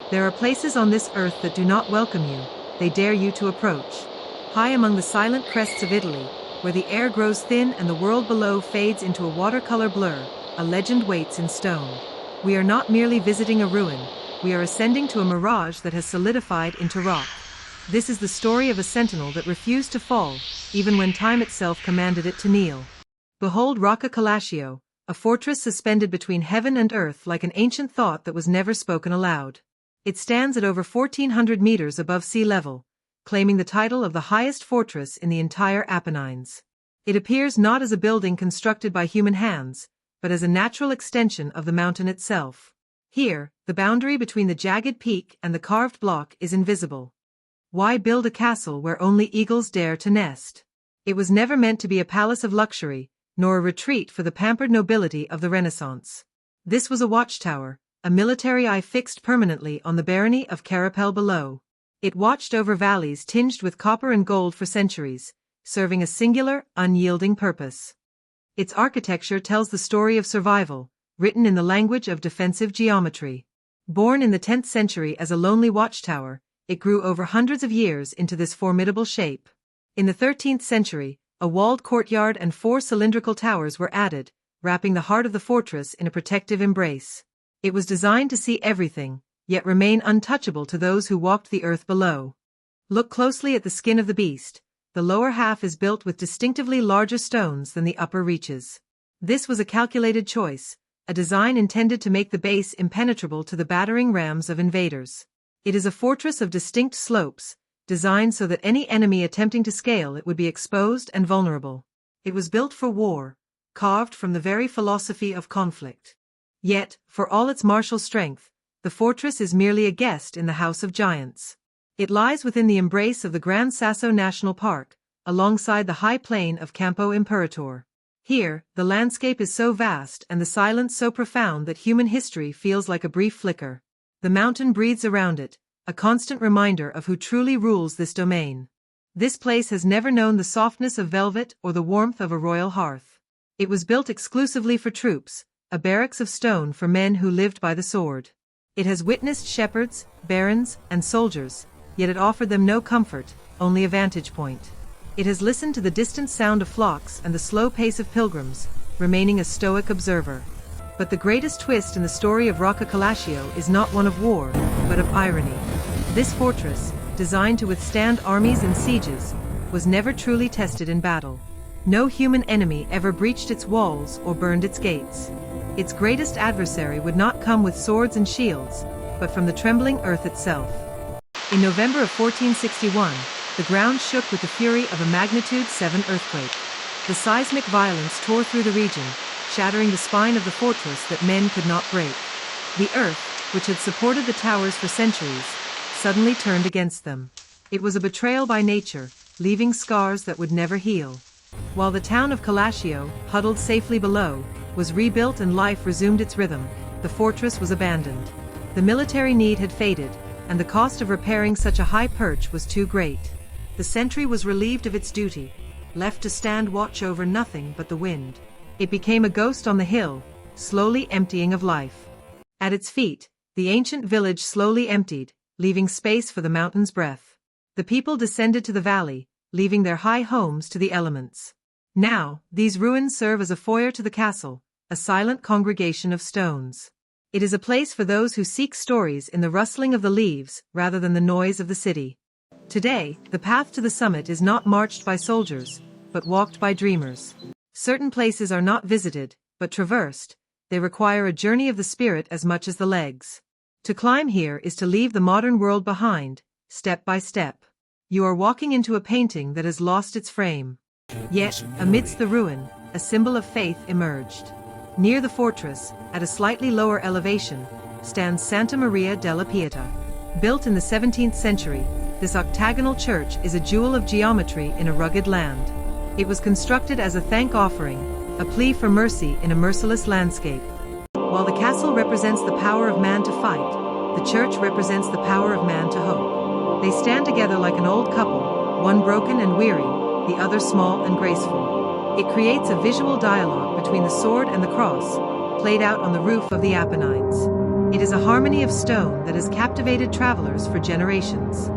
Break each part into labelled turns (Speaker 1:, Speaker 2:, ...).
Speaker 1: There are places on this earth that do not welcome you, they dare you to approach. High among the silent crests of Italy, where the air grows thin and the world below fades into a watercolor blur, a legend waits in stone. We are not merely visiting a ruin, we are ascending to a mirage that has solidified into rock. This is the story of a sentinel that refused to fall, even when time itself commanded it to kneel. Behold Rocca Calascio, a fortress suspended between heaven and earth like an ancient thought that was never spoken aloud. It stands at over 1,400 meters above sea level, claiming the title of the highest fortress in the entire Apennines. It appears not as a building constructed by human hands, but as a natural extension of the mountain itself. Here, the boundary between the jagged peak and the carved block is invisible. Why build a castle where only eagles dare to nest? It was never meant to be a palace of luxury, nor a retreat for the pampered nobility of the Renaissance. This was a watchtower, a military eye fixed permanently on the barony of Carapel below. It watched over valleys tinged with copper and gold for centuries, serving a singular, unyielding purpose. Its architecture tells the story of survival, written in the language of defensive geometry. Born in the 10th century as a lonely watchtower, it grew over hundreds of years into this formidable shape. In the 13th century, a walled courtyard and 4 cylindrical towers were added, wrapping the heart of the fortress in a protective embrace. It was designed to see everything, yet remain untouchable to those who walked the earth below. Look closely at the skin of the beast. The lower half is built with distinctively larger stones than the upper reaches. This was a calculated choice, a design intended to make the base impenetrable to the battering rams of invaders. It is a fortress of distinct slopes, designed so that any enemy attempting to scale it would be exposed and vulnerable. It was built for war, carved from the very philosophy of conflict. Yet, for all its martial strength, the fortress is merely a guest in the House of Giants. It lies within the embrace of the Gran Sasso National Park, alongside the high plain of Campo Imperatore. Here, the landscape is so vast and the silence so profound that human history feels like a brief flicker. The mountain breathes around it, a constant reminder of who truly rules this domain. This place has never known the softness of velvet or the warmth of a royal hearth. It was built exclusively for troops, a barracks of stone for men who lived by the sword. It has witnessed shepherds, barons, and soldiers, yet it offered them no comfort, only a vantage point. It has listened to the distant sound of flocks and the slow pace of pilgrims, remaining a stoic observer. But the greatest twist in the story of Rocca Calascio is not one of war, but of irony. This fortress, designed to withstand armies and sieges, was never truly tested in battle. No human enemy ever breached its walls or burned its gates. Its greatest adversary would not come with swords and shields, but from the trembling earth itself. In November of 1461, the ground shook with the fury of a magnitude 7 earthquake. The seismic violence tore through the region, shattering the spine of the fortress that men could not break. The earth, which had supported the towers for centuries, suddenly turned against them. It was a betrayal by nature, leaving scars that would never heal. While the town of Calascio, huddled safely below, was rebuilt and life resumed its rhythm, the fortress was abandoned. The military need had faded, and the cost of repairing such a high perch was too great. The sentry was relieved of its duty, left to stand watch over nothing but the wind. It became a ghost on the hill, slowly emptying of life. At its feet, the ancient village slowly emptied, leaving space for the mountain's breath. The people descended to the valley, leaving their high homes to the elements. Now, these ruins serve as a foyer to the castle, a silent congregation of stones. It is a place for those who seek stories in the rustling of the leaves rather than the noise of the city. Today, the path to the summit is not marched by soldiers, but walked by dreamers. Certain places are not visited, but traversed. They require a journey of the spirit as much as the legs. To climb here is to leave the modern world behind, step by step. You are walking into a painting that has lost its frame. Yet, amidst the ruin, a symbol of faith emerged. Near the fortress, at a slightly lower elevation, stands Santa Maria della Pietà. Built in the 17th century, this octagonal church is a jewel of geometry in a rugged land. It was constructed as a thank offering, a plea for mercy in a merciless landscape. While the castle represents the power of man to fight, the church represents the power of man to hope. They stand together like an old couple, one broken and weary, the other small and graceful. It creates a visual dialogue between the sword and the cross, played out on the roof of the Apennines. It is a harmony of stone that has captivated travelers for generations.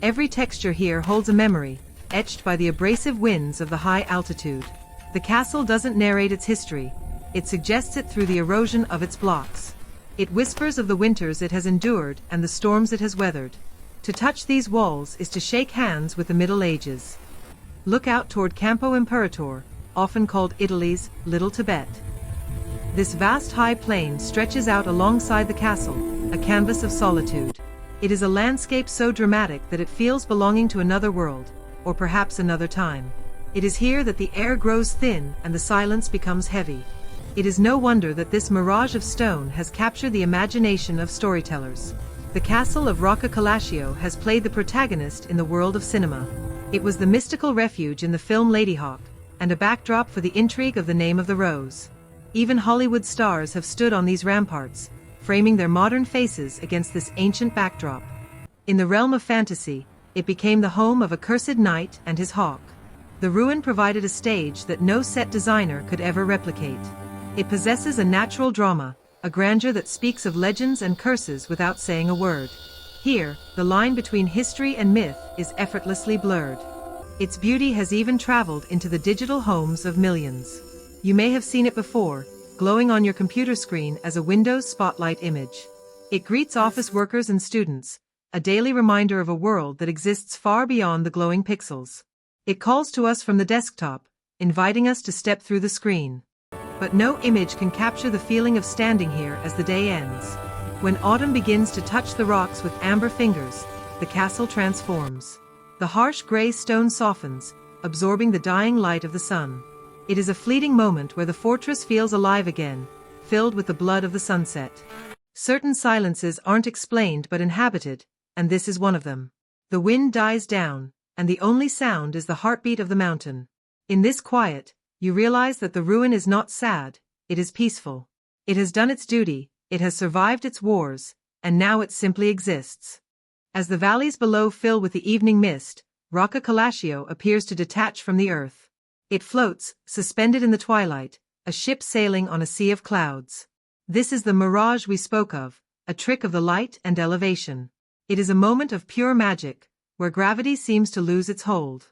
Speaker 1: Every texture here holds a memory, etched by the abrasive winds of the high altitude. The castle doesn't narrate its history, it suggests it through the erosion of its blocks. It whispers of the winters it has endured and the storms it has weathered. To touch these walls is to shake hands with the Middle Ages. Look out toward Campo Imperatore, often called Italy's Little Tibet. This vast high plain stretches out alongside the castle, a canvas of solitude. It is a landscape so dramatic that it feels belonging to another world, or perhaps another time. It is here that the air grows thin and the silence becomes heavy. It is no wonder that this mirage of stone has captured the imagination of storytellers. The castle of Rocca Calascio has played the protagonist in the world of cinema. It was the mystical refuge in the film Ladyhawke, and a backdrop for the intrigue of The Name of the Rose. Even Hollywood stars have stood on these ramparts, framing their modern faces against this ancient backdrop. In the realm of fantasy, it became the home of a cursed knight and his hawk. The ruin provided a stage that no set designer could ever replicate. It possesses a natural drama, a grandeur that speaks of legends and curses without saying a word. Here, the line between history and myth is effortlessly blurred. Its beauty has even traveled into the digital homes of millions. You may have seen it before, glowing on your computer screen as a Windows Spotlight image. It greets office workers and students, a daily reminder of a world that exists far beyond the glowing pixels. It calls to us from the desktop, inviting us to step through the screen. But no image can capture the feeling of standing here as the day ends. When autumn begins to touch the rocks with amber fingers, the castle transforms. The harsh gray stone softens, absorbing the dying light of the sun. It is a fleeting moment where the fortress feels alive again, filled with the blood of the sunset. Certain silences aren't explained but inhabited, and this is one of them. The wind dies down, and the only sound is the heartbeat of the mountain. In this quiet, you realize that the ruin is not sad, it is peaceful. It has done its duty, it has survived its wars, and now it simply exists. As the valleys below fill with the evening mist, Rocca Calascio appears to detach from the earth. It floats, suspended in the twilight, a ship sailing on a sea of clouds. This is the mirage we spoke of, a trick of the light and elevation. It is a moment of pure magic, where gravity seems to lose its hold.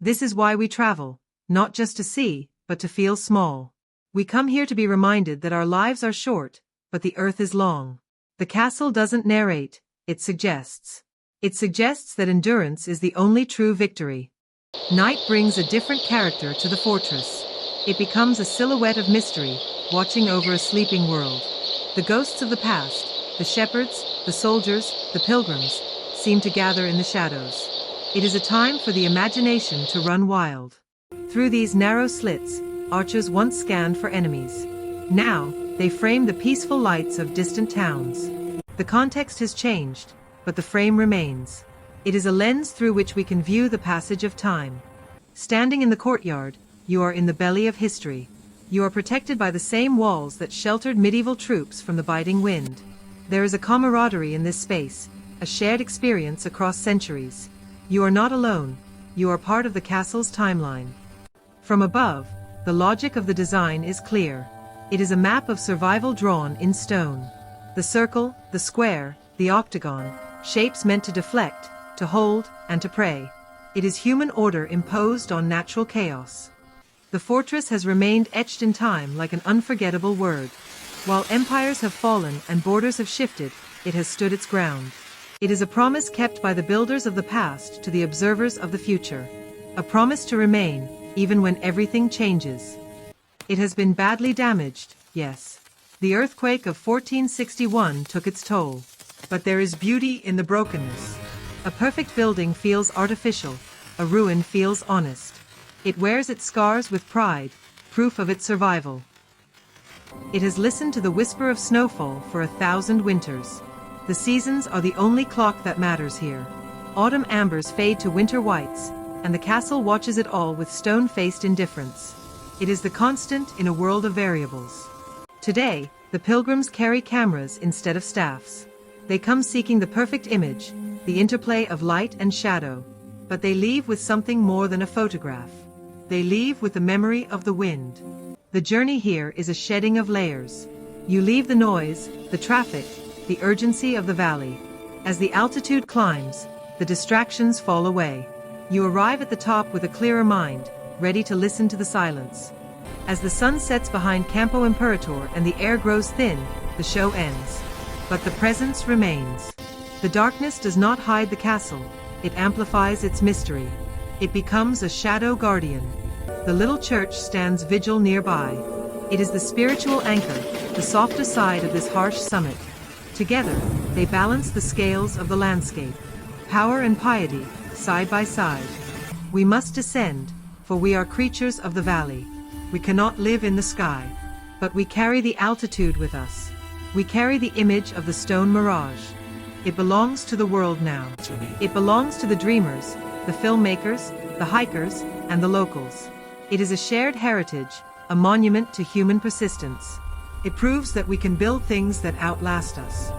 Speaker 1: This is why we travel, not just to see, but to feel small. We come here to be reminded that our lives are short, but the earth is long. The castle doesn't narrate, it suggests. It suggests that endurance is the only true victory. Night brings a different character to the fortress. It becomes a silhouette of mystery, watching over a sleeping world. The ghosts of the past, the shepherds, the soldiers, the pilgrims, seem to gather in the shadows. It is a time for the imagination to run wild. Through these narrow slits, archers once scanned for enemies. Now, they frame the peaceful lights of distant towns. The context has changed, but the frame remains. It is a lens through which we can view the passage of time. Standing in the courtyard, you are in the belly of history. You are protected by the same walls that sheltered medieval troops from the biting wind. There is a camaraderie in this space, a shared experience across centuries. You are not alone, you are part of the castle's timeline. From above, the logic of the design is clear. It is a map of survival drawn in stone. The circle, the square, the octagon, shapes meant to deflect, to hold, and to prey. It is human order imposed on natural chaos. The fortress has remained etched in time like an unforgettable word. While empires have fallen and borders have shifted, it has stood its ground. It is a promise kept by the builders of the past to the observers of the future. A promise to remain, even when everything changes. It has been badly damaged, yes. The earthquake of 1461 took its toll. But there is beauty in the brokenness. A perfect building feels artificial, a ruin feels honest. It wears its scars with pride, proof of its survival. It has listened to the whisper of snowfall for 1,000 winters. The seasons are the only clock that matters here. Autumn ambers fade to winter whites, and the castle watches it all with stone-faced indifference. It is the constant in a world of variables. Today, the pilgrims carry cameras instead of staffs. They come seeking the perfect image, the interplay of light and shadow. But they leave with something more than a photograph. They leave with the memory of the wind. The journey here is a shedding of layers. You leave the noise, the traffic, the urgency of the valley. As the altitude climbs, the distractions fall away. You arrive at the top with a clearer mind, ready to listen to the silence. As the sun sets behind Campo Imperatore and the air grows thin, the show ends. But the presence remains. The darkness does not hide the castle, it amplifies its mystery. It becomes a shadow guardian. The little church stands vigil nearby. It is the spiritual anchor, the softer side of this harsh summit. Together, they balance the scales of the landscape. Power and piety, side by side. We must descend, for we are creatures of the valley. We cannot live in the sky, but we carry the altitude with us. We carry the image of the stone mirage. It belongs to the world now. It belongs to the dreamers, the filmmakers, the hikers, and the locals. It is a shared heritage, a monument to human persistence. It proves that we can build things that outlast us.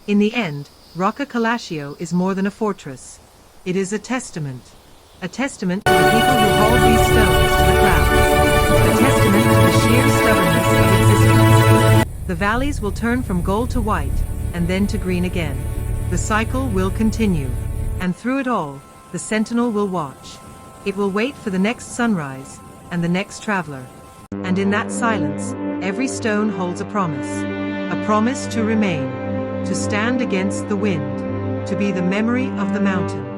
Speaker 1: In the end, Rocca Calascio is more than a fortress. It is a testament. A testament to the people who hauled these stones to the clouds. A testament to the sheer stubbornness of existence. The valleys will turn from gold to white, and then to green again. The cycle will continue. And through it all, the sentinel will watch. It will wait for the next sunrise, and the next traveler. And in that silence, every stone holds a promise to remain, to stand against the wind, to be the memory of the mountain.